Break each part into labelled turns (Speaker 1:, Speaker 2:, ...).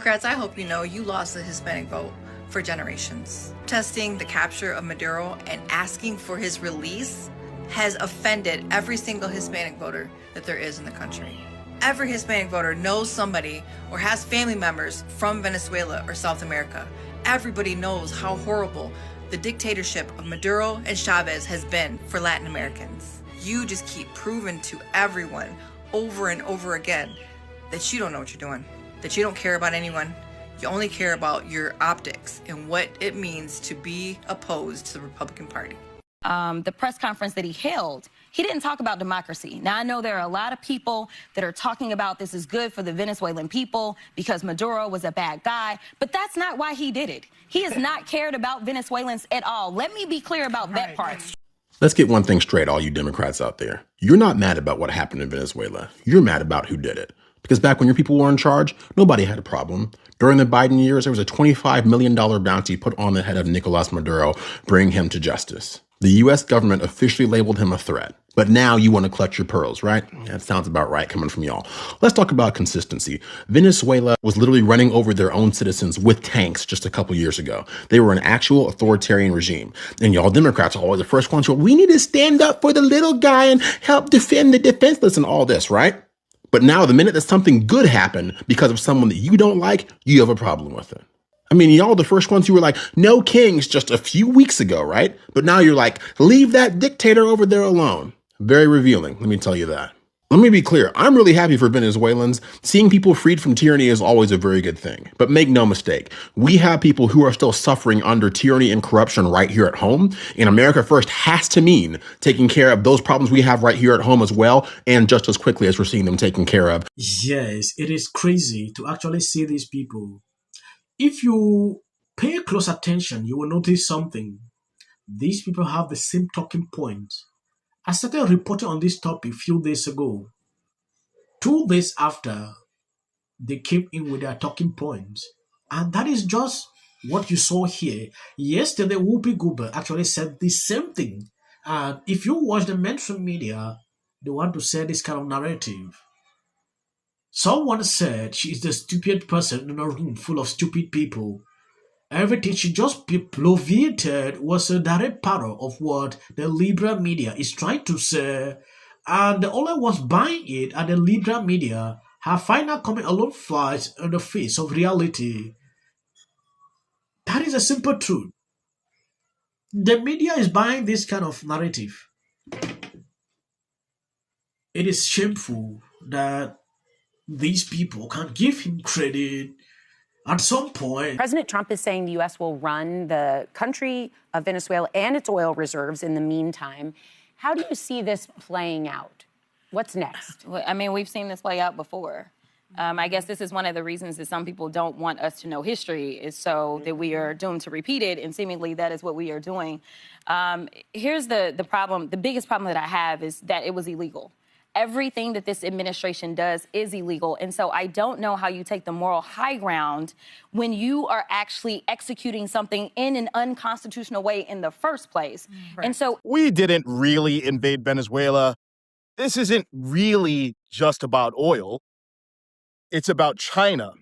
Speaker 1: Democrats, I hope you know you lost the Hispanic vote for generations. Testing the capture of Maduro and asking for his release has offended every single Hispanic voter that there is in the country. Every Hispanic voter knows somebody or has family members from Venezuela or South America. Everybody knows how horrible the dictatorship of Maduro and Chavez has been for Latin Americans. You just keep proving to everyone over and over again that you don't know what you're doing, that you don't care about anyone. You only care about your optics and what it means to be opposed to the Republican Party.
Speaker 2: The press conference that he held, he didn't talk about democracy. Now, I know there are a lot of people that are talking about this is good for the Venezuelan people because Maduro was a bad guy, but that's not why he did it. He has not cared about Venezuelans at all. Let me be clear about that part.
Speaker 3: Let's get one thing straight, all you Democrats out there. You're not mad about what happened in Venezuela. You're mad about who did it. Because back when your people were in charge, nobody had a problem. During the Biden years, there was a $25 million bounty put on the head of Nicolás Maduro, bringing him to justice. The U.S. government officially labeled him a threat. But now you want to clutch your pearls, right? That sounds about right coming from y'all. Let's talk about consistency. Venezuela was literally running over their own citizens with tanks just a couple years ago. They were an actual authoritarian regime. And y'all Democrats are always the first ones who we need to stand up for the little guy and help defend the defenseless and all this, right? But now the minute that something good happened because of someone that you don't like, you have a problem with it. I mean, y'all the first ones who were like, no kings just a few weeks ago, right? But now you're like, leave that dictator over there alone. Very revealing, let me tell you that. Let me be clear, I'm really happy for Venezuelans. Seeing people freed from tyranny is always a very good thing. But make no mistake, we have people who are still suffering under tyranny and corruption right here at home. And America First has to mean taking care of those problems we have right here at home as well, and just as quickly as we're seeing them taken care of.
Speaker 4: Yes, it is crazy to actually see these people. If you pay close attention, you will notice something. These people have the same talking point. I started reporting on this topic a few days ago. 2 days after, they came in with their talking points. And that is just what you saw here. Yesterday, Whoopi Goldberg actually said the same thing. And if you watch the mainstream media, they want to say this kind of narrative. Someone said she is the stupid person in a room full of stupid people. Everything she just bloviated was a direct parallel of what the liberal media is trying to say, and the only ones buying it are the liberal media. Her final comment alone flies in the face of reality. That is a simple truth. The media is buying this kind of narrative. It is shameful that these people can give him credit. At some point,
Speaker 5: President Trump is saying the U.S. will run the country of Venezuela and its oil reserves in the meantime. How do you see this playing out? What's next?
Speaker 2: Well, I mean, we've seen this play out before. I guess this is one of the reasons that some people don't want us to know history, is so that we are doomed to repeat it, and seemingly that is what we are doing. Here's the problem. The biggest problem that I have is that it was illegal. Everything that this administration does is illegal. And so I don't know how you take the moral high ground when you are actually executing something in an unconstitutional way in the first place. Right. And so
Speaker 6: we didn't really invade Venezuela. This isn't really just about oil. It's about China,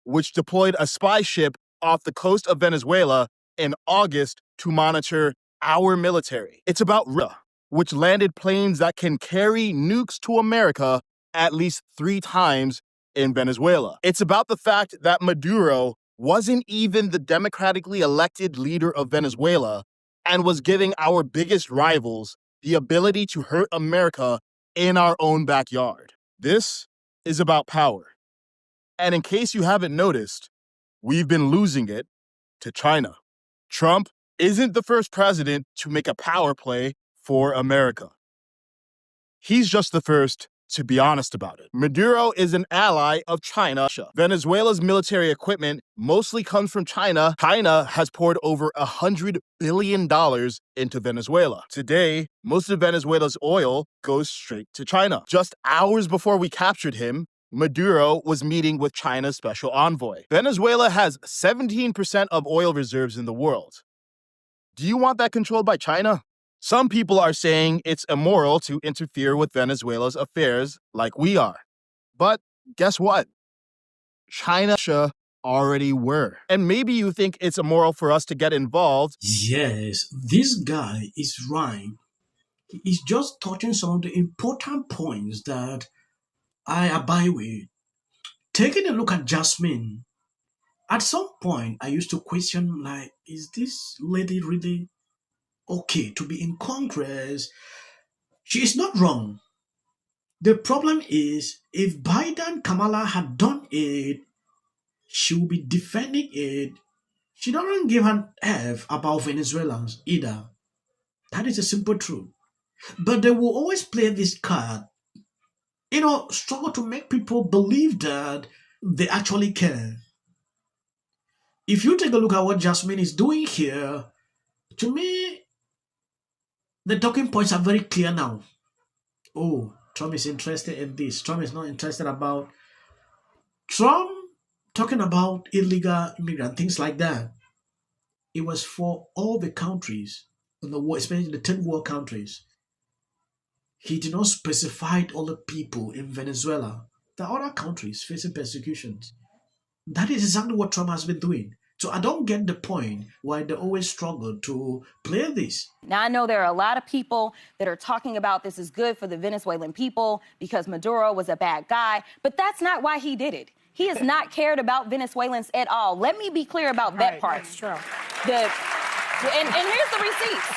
Speaker 6: which deployed a spy ship off the coast of Venezuela in August to monitor our military. It's about Russia, which landed planes that can carry nukes to America at least 3 times in Venezuela. It's about the fact that Maduro wasn't even the democratically elected leader of Venezuela and was giving our biggest rivals the ability to hurt America in our own backyard. This is about power. And in case you haven't noticed, we've been losing it to China. Trump isn't the first president to make a power play for America. He's just the first to be honest about it. Maduro is an ally of China. Venezuela's military equipment mostly comes from China. China has poured over $100 billion into Venezuela. Today, most of Venezuela's oil goes straight to China. Just hours before we captured him, Maduro was meeting with China's special envoy. Venezuela has 17% of oil reserves in the world. Do you want that controlled by China? Some people are saying it's immoral to interfere with Venezuela's affairs like we are. But guess what? China already were. And maybe you think it's immoral for us to get involved.
Speaker 4: Yes, this guy is right. He's just touching some of the important points that I abide with. Taking a look at Jasmine, at some point I used to question, like, is this lady really okay to be in Congress? She is not wrong. The problem is, if Biden Kamala had done it, she will be defending it. She doesn't give an F about Venezuelans either. That is a simple truth. But they will always play this card, struggle to make people believe that they actually care. If you take a look at what Jasmine is doing here, to me, the talking points are very clear now. Oh, Trump is interested in this. Trump is not interested about Trump talking about illegal immigrant, things like that. It was for all the countries in the world, especially the third world countries. He did not specify all the people in Venezuela. The other countries facing persecutions. That is exactly what Trump has been doing. So I don't get the point why they always struggle to play this.
Speaker 2: Now, I know there are a lot of people that are talking about this is good for the Venezuelan people because Maduro was a bad guy, but that's not why he did it. He has not cared about Venezuelans at all. Let me be clear about that part.
Speaker 5: That's true.
Speaker 2: And here's the receipts.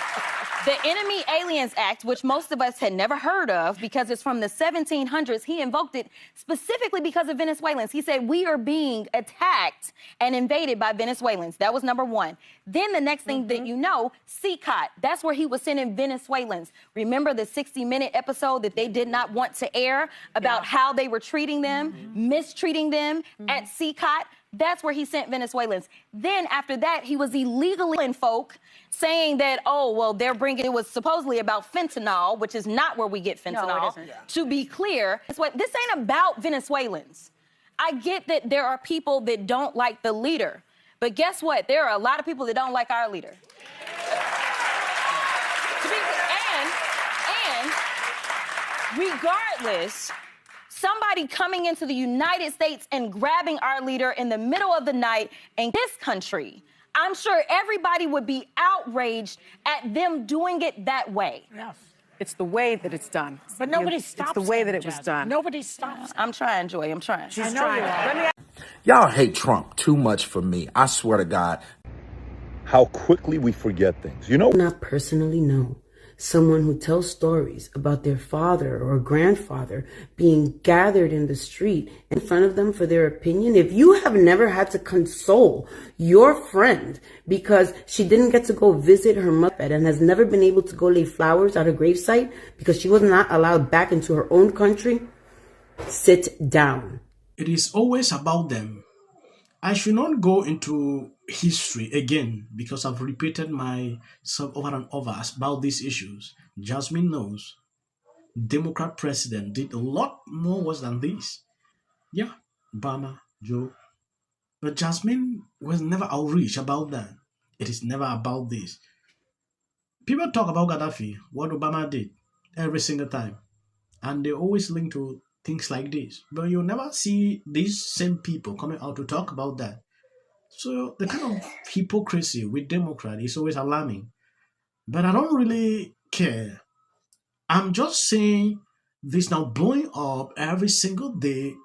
Speaker 2: The Enemy Aliens Act, which most of us had never heard of because it's from the 1700s, he invoked it specifically because of Venezuelans. He said, we are being attacked and invaded by Venezuelans. That was number one. Then the next thing that you know, CCOT, that's where he was sending Venezuelans. Remember the 60-minute episode that they did not want to air about how they were treating them, mistreating them at CCOT? That's where he sent Venezuelans. Then after that, he was illegally in folk saying that, oh, well, it was supposedly about fentanyl, which is not where we get fentanyl.
Speaker 5: No, it isn't.
Speaker 2: To be clear, this ain't about Venezuelans. I get that there are people that don't like the leader, but guess what? There are a lot of people that don't like our leader. And regardless, somebody coming into the United States and grabbing our leader in the middle of the night in this country, I'm sure everybody would be outraged at them doing it that way.
Speaker 7: Yes.
Speaker 5: It's the way that it's done.
Speaker 7: But nobody stops.
Speaker 5: It's the way that it
Speaker 7: Jasmine.
Speaker 5: was done.
Speaker 7: Nobody stops.
Speaker 2: I'm trying, Joy. I'm trying.
Speaker 5: She's trying. Let me
Speaker 8: Y'all hate Trump too much for me. I swear to God.
Speaker 9: How quickly we forget things. You know,
Speaker 10: Not personally know someone who tells stories about their father or grandfather being gathered in the street in front of them for their opinion. If you have never had to console your friend because she didn't get to go visit her mother and has never been able to go lay flowers at her gravesite because she was not allowed back into her own country, sit down.
Speaker 4: It is always about them. I should not go into history again because I've repeated myself over and over about these issues. Jasmine knows Democrat president did a lot more worse than this. Yeah, Obama, Joe. But Jasmine was never outreach about that. It is never about this. People talk about Gaddafi, what Obama did, every single time. And they always link to things like this. But you'll never see these same people coming out to talk about that. So the kind of hypocrisy with Democrats is always alarming. But I don't really care. I'm just saying this now blowing up every single day.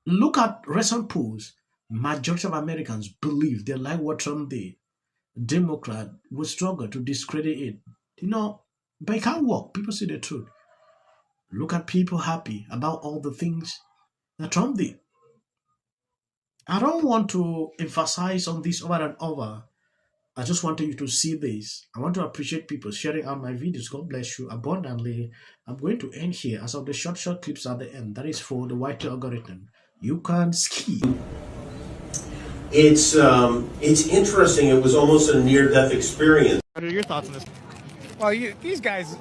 Speaker 4: Look at recent polls. Majority of Americans believe they like what Trump did. Democrat will struggle to discredit it. But it can't work. People say the truth. Look at people happy about all the things that Trump did. I don't want to emphasize on this over and over. I just wanted you to see this. I want to appreciate people sharing out my videos. God bless you abundantly. I'm going to end here as of the short clips at the end. That is for the white algorithm. You can skip.
Speaker 11: It's interesting. It was almost a near-death experience.
Speaker 6: What are your thoughts on this?
Speaker 12: Well, these guys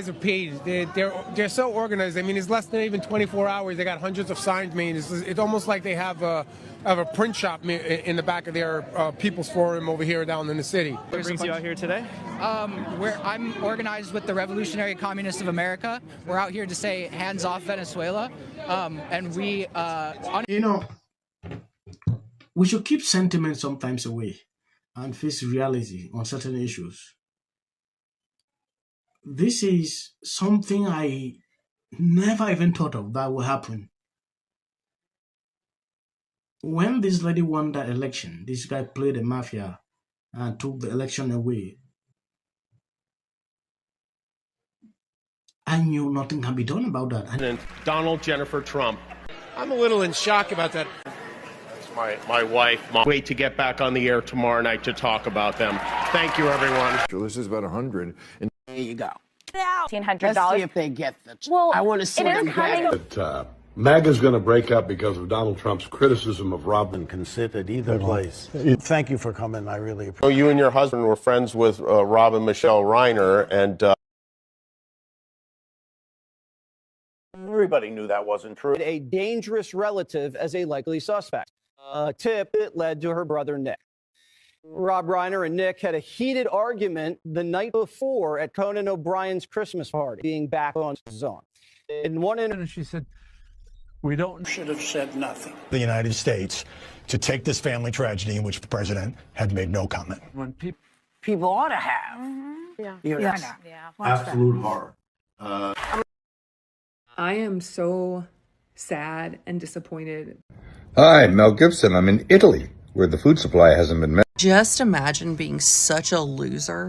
Speaker 12: are paid. They're so organized. I mean, it's less than even 24 hours. They got hundreds of signs made. It's almost like they have a print shop in the back of their People's Forum over here down in the city.
Speaker 13: What brings you out here today? I'm organized with the Revolutionary Communists of America. We're out here to say hands off Venezuela, and we.
Speaker 4: We should keep sentiment sometimes away and face reality on certain issues. This is something I never even thought of that will happen. When this lady won that election, this guy played the mafia and took the election away. I knew nothing can be done about that.
Speaker 7: And Donald Jennifer Trump.
Speaker 12: I'm a little in shock about that.
Speaker 7: That's my wife. Wait to get back on the air tomorrow night to talk about them. Thank you, everyone.
Speaker 14: This is about 100. And
Speaker 15: there you go.
Speaker 16: $1,500.
Speaker 15: Let's see if they get the.
Speaker 16: Well,
Speaker 15: I want to see them get it.
Speaker 17: But MAGA's going to break up because of Donald Trump's criticism of Robin.
Speaker 18: Can sit at either place. Thank you for coming. I really appreciate it.
Speaker 7: You and your husband were friends with Rob and Michelle Reiner, and
Speaker 19: everybody knew that wasn't true.
Speaker 20: A dangerous relative as a likely suspect. A tip that led to her brother Nick. Rob Reiner and Nick had a heated argument the night before at Conan O'Brien's Christmas party, being back on his own. In one incident,
Speaker 21: she said, "We should have said nothing."
Speaker 22: The United States to take this family tragedy in which the president had made no comment.
Speaker 15: When people ought to have.
Speaker 17: Absolute horror.
Speaker 23: I am so sad and disappointed.
Speaker 24: Hi, Mel Gibson. I'm in Italy, where the food supply hasn't been met.
Speaker 25: Just imagine being such a loser